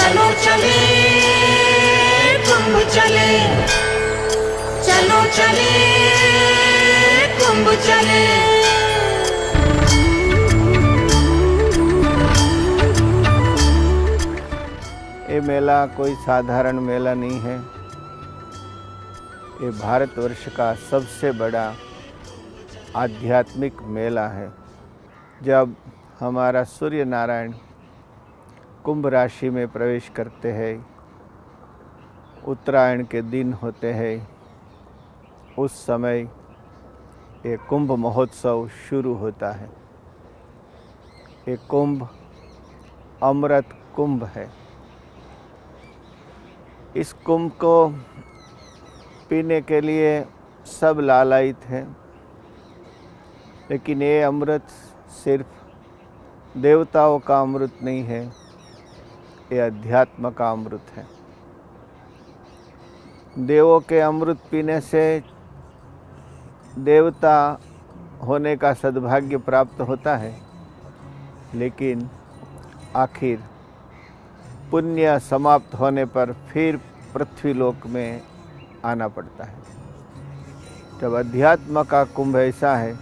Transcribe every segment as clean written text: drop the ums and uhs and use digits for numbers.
चलो चले कुंभ चले, चलो चले कुंभ चले। ये मेला कोई साधारण मेला नहीं है। ये भारतवर्ष का सबसे बड़ा आध्यात्मिक मेला है। जब हमारा सूर्य नारायण कुंभ राशि में प्रवेश करते हैं, उत्तरायण के दिन होते हैं, उस समय ये कुंभ महोत्सव शुरू होता है। ये कुंभ अमृत कुंभ है। इस कुंभ को पीने के लिए सब लालायित हैं, लेकिन ये अमृत सिर्फ देवताओं का अमृत नहीं है, ये अध्यात्म का अमृत है। देवों के अमृत पीने से देवता होने का सद्भाग्य प्राप्त होता है, लेकिन आखिर पुण्य समाप्त होने पर फिर पृथ्वी लोक में आना पड़ता है। जब अध्यात्म का कुंभ ऐसा है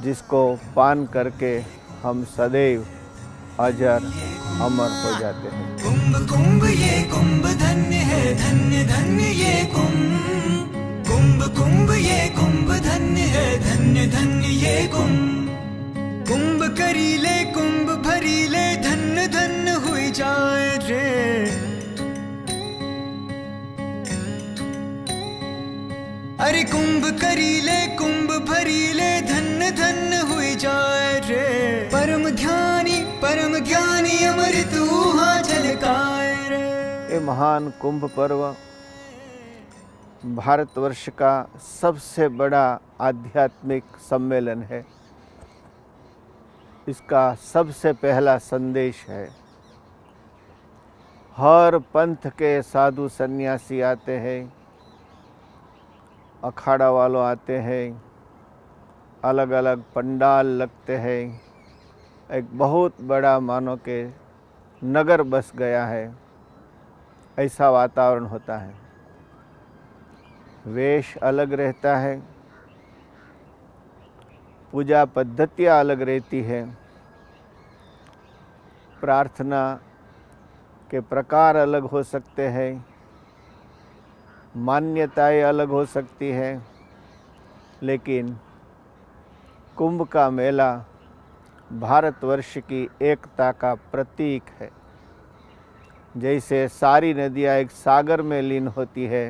जिसको पान करके हम सदैव अजर अमर हो जाते हैं। कुंभ कुंभ ये कुंभ धन्य है, धन्य धन्य ये कुंभ। कुंभ कुंभ ये कुंभ धन्य है, धन्य धन्य ये कुंभ। कुंभ करीले कुंभ भरीले, धन्य धन्य हुई जाए रे। अरे कुंभ करीले कुंभ भरीले, धन्य धन्य हुई जाए रे। परम ज्ञानी अमृत ऊहा झलकाए रे। ये महान कुंभ पर्व भारतवर्ष का सबसे बड़ा आध्यात्मिक सम्मेलन है। इसका सबसे पहला संदेश है। हर पंथ के साधु सन्यासी आते हैं, अखाड़ा वालों आते हैं, अलग अलग पंडाल लगते हैं। एक बहुत बड़ा मानो के नगर बस गया है, ऐसा वातावरण होता है। वेश अलग रहता है, पूजा पद्धतियाँ अलग रहती है, प्रार्थना के प्रकार अलग हो सकते हैं, मान्यताएं अलग हो सकती है, लेकिन कुंभ का मेला भारतवर्ष की एकता का प्रतीक है। जैसे सारी नदियाँ एक सागर में लीन होती है,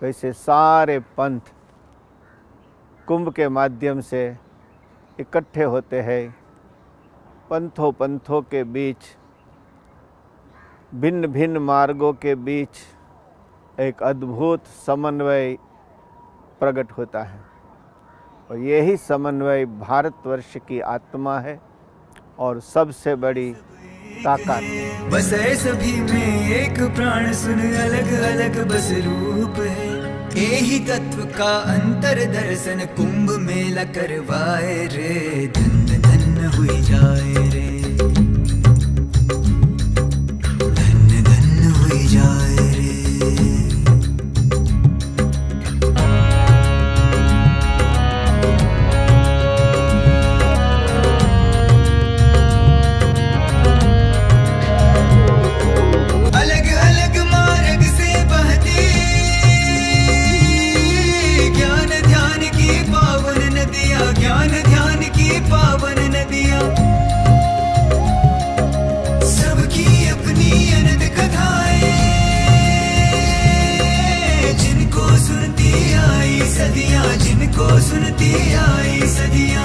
वैसे सारे पंथ कुंभ के माध्यम से इकट्ठे होते हैं। पंथों के बीच, भिन्न भिन्न मार्गों के बीच एक अद्भुत समन्वय प्रकट होता है, और यही समन्वय भारतवर्ष की आत्मा है और सबसे बड़ी ताकत है। बस सभी में एक प्राण सुन, अलग अलग बस रूप है। यही तत्व का अंतर दर्शन कुंभ मेला करवाए रे। धन्य धन्य हुई जाए रे, धन्य धन्य हुई जाए रे। जिनको सुनती आई सदियां,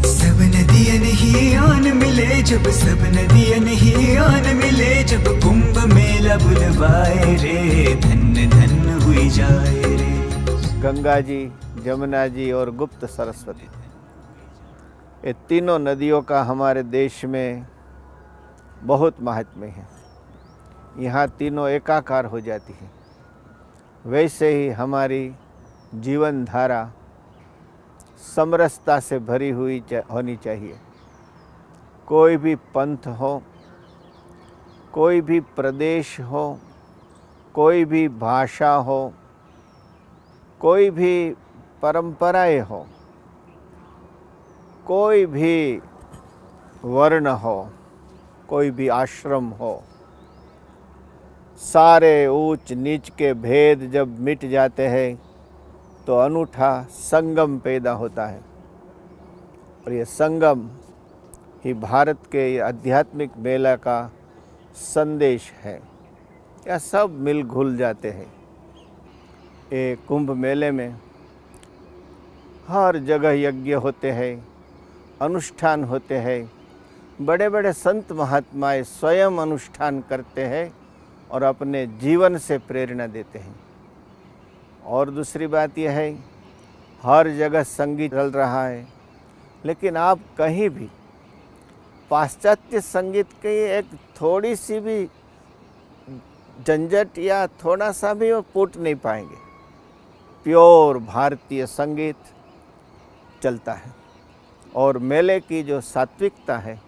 सब नदियां नहीं आन मिले जब, सब नदियां नहीं आन मिले जब कुंभ मेला बुलवाए रे। धन्य धन्य हुई जाए रे। गंगा जी, जमुना जी और गुप्त सरस्वती, ये तीनों नदियों का हमारे देश में बहुत महात्म्य है। यहाँ तीनों एकाकार हो जाती है। वैसे ही हमारी जीवन धारा समरसता से भरी हुई होनी चाहिए। कोई भी पंथ हो, कोई भी प्रदेश हो, कोई भी भाषा हो, कोई भी परंपराएं हो, कोई भी वर्ण हो, कोई भी आश्रम हो, सारे ऊंच नीच के भेद जब मिट जाते हैं तो अनूठा संगम पैदा होता है। और ये संगम ही भारत के ये आध्यात्मिक मेला का संदेश है। यह सब मिल घुल जाते हैं। ये कुंभ मेले में हर जगह यज्ञ होते हैं, अनुष्ठान होते हैं, बड़े बड़े संत महात्माएं स्वयं अनुष्ठान करते हैं और अपने जीवन से प्रेरणा देते हैं। और दूसरी बात यह है, हर जगह संगीत चल रहा है, लेकिन आप कहीं भी पाश्चात्य संगीत की एक थोड़ी सी भी झंझट या थोड़ा सा भी वो पुट नहीं पाएंगे। प्योर भारतीय संगीत चलता है और मेले की जो सात्विकता है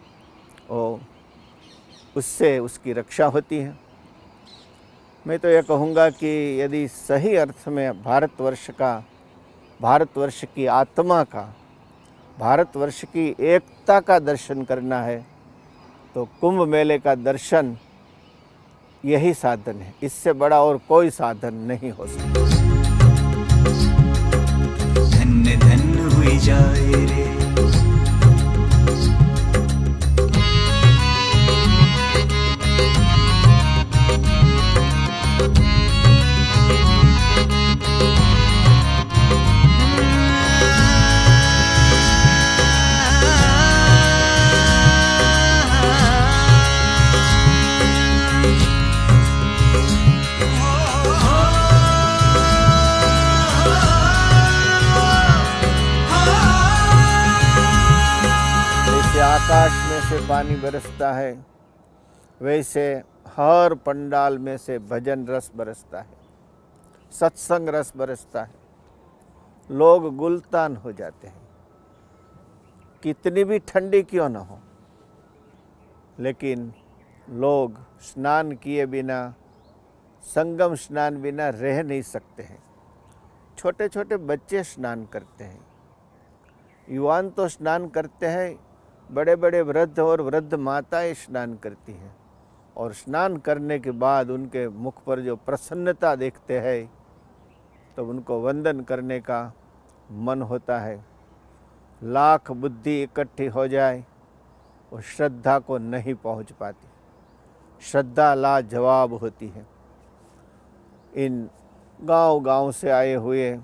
वो उससे उसकी रक्षा होती है। मैं तो ये कहूँगा कि यदि सही अर्थ में भारतवर्ष की आत्मा का, भारतवर्ष की एकता का दर्शन करना है तो कुंभ मेले का दर्शन यही साधन है। इससे बड़ा और कोई साधन नहीं हो सकता। धन्य धन्य हुई जाए रे आकाश में से पानी बरसता है, वैसे हर पंडाल में से भजन रस बरसता है, सत्संग रस बरसता है। लोग गुलतान हो जाते हैं, कितनी भी ठंडी क्यों न हो, लेकिन लोग स्नान किए बिना, संगम स्नान बिना रह नहीं सकते हैं। छोटे छोटे बच्चे स्नान करते हैं, युवान तो स्नान करते हैं, बड़े बड़े वृद्ध और वृद्ध माताएं स्नान करती हैं। और स्नान करने के बाद उनके मुख पर जो प्रसन्नता देखते हैं तो उनको वंदन करने का मन होता है। लाख बुद्धि इकट्ठी हो जाए वो श्रद्धा को नहीं पहुंच पाती। श्रद्धा लाजवाब होती है। इन गांव-गांव से आए हुए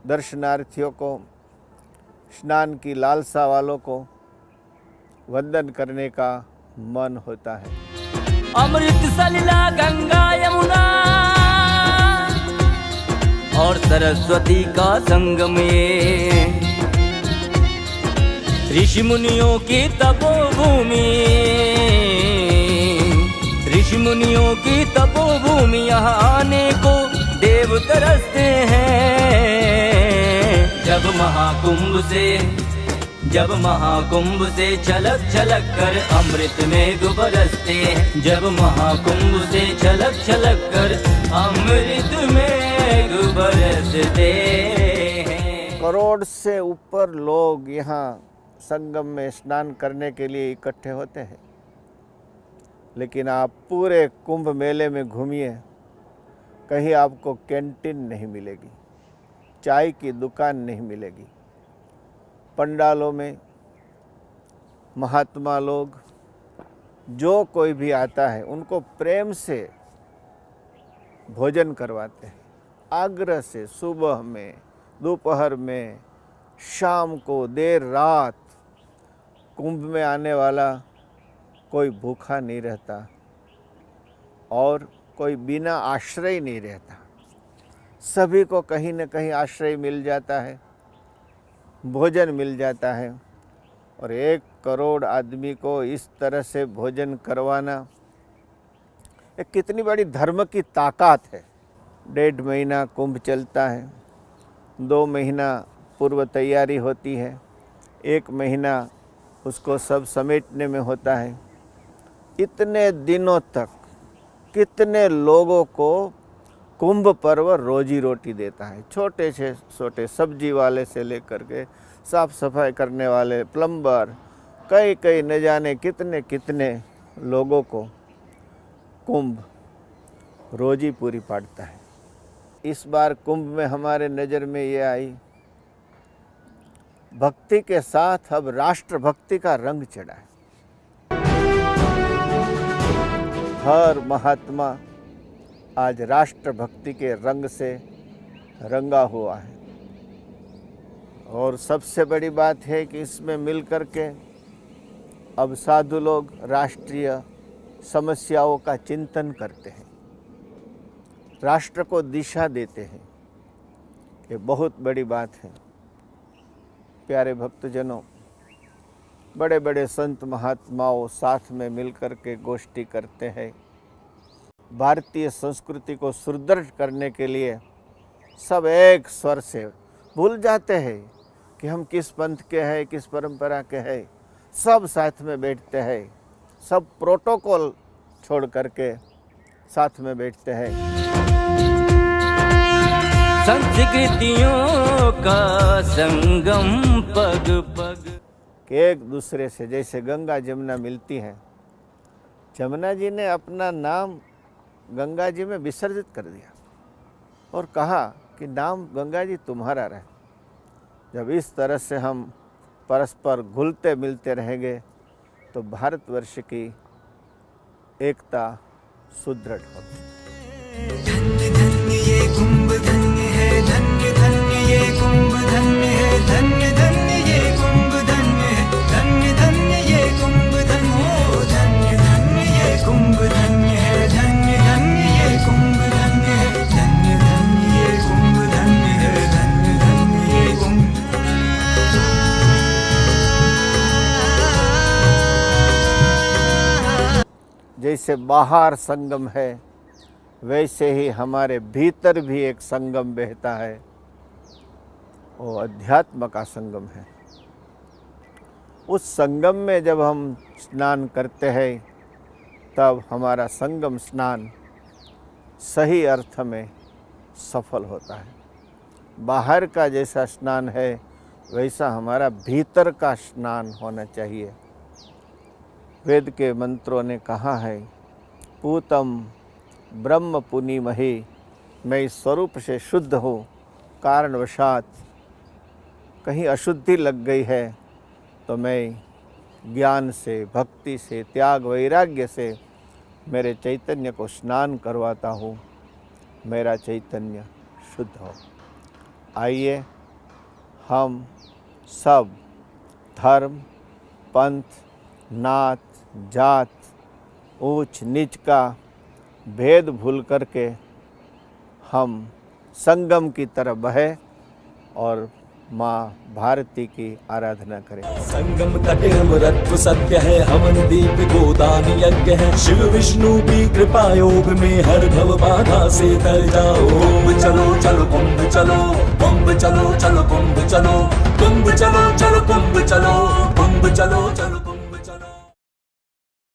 दर्शनार्थियों को, स्नान की लालसा वालों को वंदन करने का मन होता है। अमृत सलिला गंगा यमुना और सरस्वती का संगम ये, ऋषि मुनियों की तपोभूमि, ऋषि मुनियों की तपोभूमि, यहाँ आने को देव तरसते हैं। जब महाकुंभ से छलक छलक कर अमृत में बरसते हैं, जब महाकुंभ से छलक छलक कर अमृत में बरसते हैं। करोड़ से ऊपर लोग यहाँ संगम में स्नान करने के लिए इकट्ठे होते हैं, लेकिन आप पूरे कुंभ मेले में घूमिए, कहीं आपको कैंटीन नहीं मिलेगी, चाय की दुकान नहीं मिलेगी। पंडालों में महात्मा लोग, जो कोई भी आता है उनको प्रेम से भोजन करवाते हैं, आग्रह से। सुबह में, दोपहर में, शाम को, देर रात कुंभ में आने वाला कोई भूखा नहीं रहता और कोई बिना आश्रय नहीं रहता। सभी को कहीं न कहीं आश्रय मिल जाता है, भोजन मिल जाता है। और 1 करोड़ आदमी को इस तरह से भोजन करवाना एक कितनी बड़ी धर्म की ताकत है। 1.5 महीना कुंभ चलता है, 2 महीना पूर्व तैयारी होती है, 1 महीना उसको सब समेटने में होता है। इतने दिनों तक कितने लोगों को कुंभ पर्व रोजी रोटी देता है। छोटे से छोटे सब्जी वाले से लेकर के साफ सफाई करने वाले, प्लम्बर, कई कई न जाने कितने कितने लोगों को कुंभ रोजी पूरी पाड़ता है। इस बार कुंभ में हमारे नज़र में ये आई, भक्ति के साथ अब राष्ट्र भक्ति का रंग चढ़ा है। हर महात्मा आज राष्ट्र भक्ति के रंग से रंगा हुआ है। और सबसे बड़ी बात है कि इसमें मिलकर के अब साधु लोग राष्ट्रीय समस्याओं का चिंतन करते हैं, राष्ट्र को दिशा देते हैं। ये बहुत बड़ी बात है। प्यारे भक्तजनों, बड़े बड़े संत महात्माओं साथ में मिलकर के गोष्ठी करते हैं। भारतीय संस्कृति को सुदृढ़ करने के लिए सब एक स्वर से, भूल जाते हैं कि हम किस पंथ के हैं, किस परंपरा के हैं। सब साथ में बैठते हैं, सब प्रोटोकॉल छोड़ करके साथ में बैठते हैं। संस्कृतियों का संगम पग पग, कि एक दूसरे से जैसे गंगा जमुना मिलती है। जमुना जी ने अपना नाम गंगा जी में विसर्जित कर दिया और कहा कि नाम गंगा जी तुम्हारा रहे। जब इस तरह से हम परस्पर घुलते मिलते रहेंगे तो भारतवर्ष की एकता सुदृढ़ होगी। धन्य धन्य ये कुंभ धन्य है, धन्य धन्य ये कुंभ धन्य है, धन्य धन्य ये कुंभ धन्य है, धन्य धन्य ये कुंभ धन्य है, धन्य धन्य ये कुंभ धन्य है, धन्य धन्य ये कुंभ धन्य है, धन्य धन्य ये कुंभ धन्य है, धन्य धन्य ये कुंभ। जैसे बाहर संगम है, वैसे ही हमारे भीतर भी एक संगम बहता है। वो अध्यात्म का संगम है। उस संगम में जब हम स्नान करते हैं तब हमारा संगम स्नान सही अर्थ में सफल होता है। बाहर का जैसा स्नान है वैसा हमारा भीतर का स्नान होना चाहिए। वेद के मंत्रों ने कहा है, पूतम ब्रह्म पुनीमहि, मैं इस स्वरूप से शुद्ध हूँ, कारणवशात कहीं अशुद्धि लग गई है तो मैं ज्ञान से, भक्ति से, त्याग वैराग्य से मेरे चैतन्य को स्नान करवाता हूँ, मेरा चैतन्य शुद्ध हो। आइए हम सब धर्म, पंथ, नात, जात, ऊंच नीच का भेद भूल करके हम संगम की तरफ बहे और माँ भारती की आराधना करें। संगम तटे अमरत्व सत्य है, हवन दीप गोदान यज्ञ है। शिव विष्णु की कृपा योग में हर भव बाधा से तर जाओ। कुंभ चलो चलो कुंभ चलो, कुंभ चलो चलो कुंभ चलो, कुंभ चलो चलो कुंभ चलो, कुंभ चलो चलो।